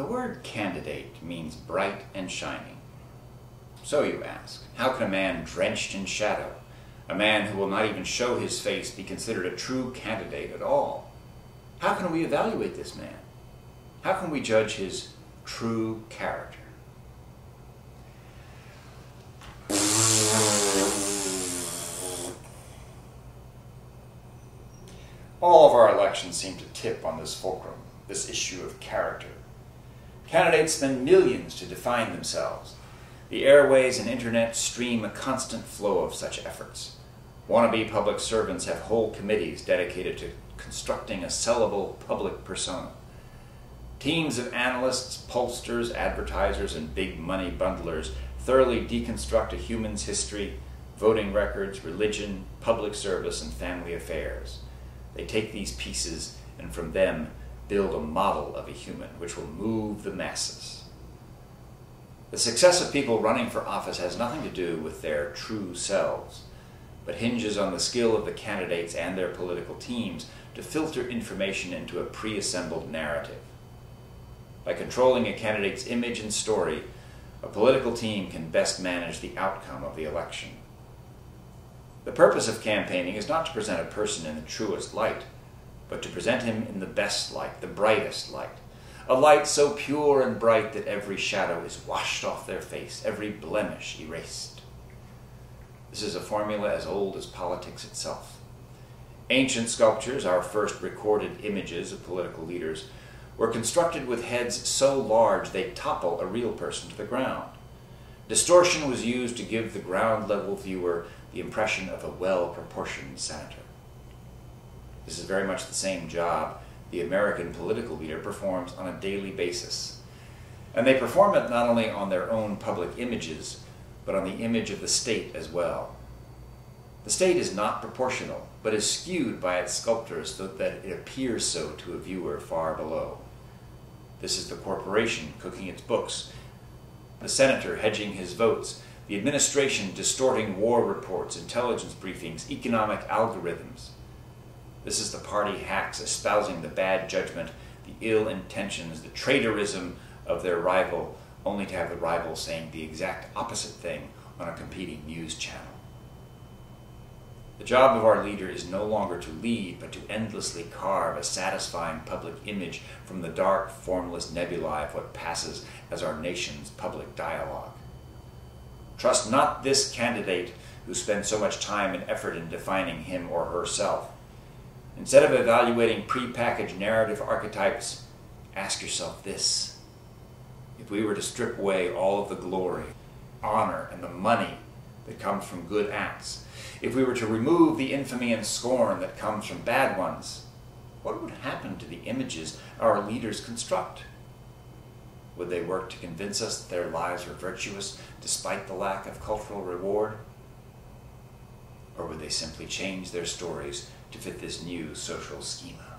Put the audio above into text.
The word candidate means bright and shining. So you ask, how can a man drenched in shadow, a man who will not even show his face, be considered a true candidate at all? How can we evaluate this man? How can we judge his true character? All of our elections seem to tip on this fulcrum, this issue of character. Candidates spend millions to define themselves. The airways and internet stream a constant flow of such efforts. Wannabe public servants have whole committees dedicated to constructing a sellable public persona. Teams of analysts, pollsters, advertisers, and big money bundlers thoroughly deconstruct a human's history, voting records, religion, public service, and family affairs. They take these pieces and from them build a model of a human which will move the masses. The success of people running for office has nothing to do with their true selves, but hinges on the skill of the candidates and their political teams to filter information into a pre-assembled narrative. By controlling a candidate's image and story, a political team can best manage the outcome of the election. The purpose of campaigning is not to present a person in the truest light, but to present him in the best light, the brightest light, a light so pure and bright that every shadow is washed off their face, every blemish erased. This is a formula as old as politics itself. Ancient sculptures, our first recorded images of political leaders, were constructed with heads so large they topple a real person to the ground. Distortion was used to give the ground-level viewer the impression of a well-proportioned senator. This is very much the same job the American political leader performs on a daily basis. And they perform it not only on their own public images, but on the image of the state as well. The state is not proportional, but is skewed by its sculptors so that it appears so to a viewer far below. This is the corporation cooking its books, the senator hedging his votes, the administration distorting war reports, intelligence briefings, economic algorithms. This is the party hacks espousing the bad judgment, the ill intentions, the traitorism of their rival, only to have the rival saying the exact opposite thing on a competing news channel. The job of our leader is no longer to lead, but to endlessly carve a satisfying public image from the dark, formless nebulae of what passes as our nation's public dialogue. Trust not this candidate who spends so much time and effort in defining him or herself. Instead of evaluating pre-packaged narrative archetypes, ask yourself this: if we were to strip away all of the glory, honor, and the money that comes from good acts, if we were to remove the infamy and scorn that comes from bad ones, what would happen to the images our leaders construct? Would they work to convince us that their lives are virtuous despite the lack of cultural reward? Or would they simply change their stories to fit this new social schema?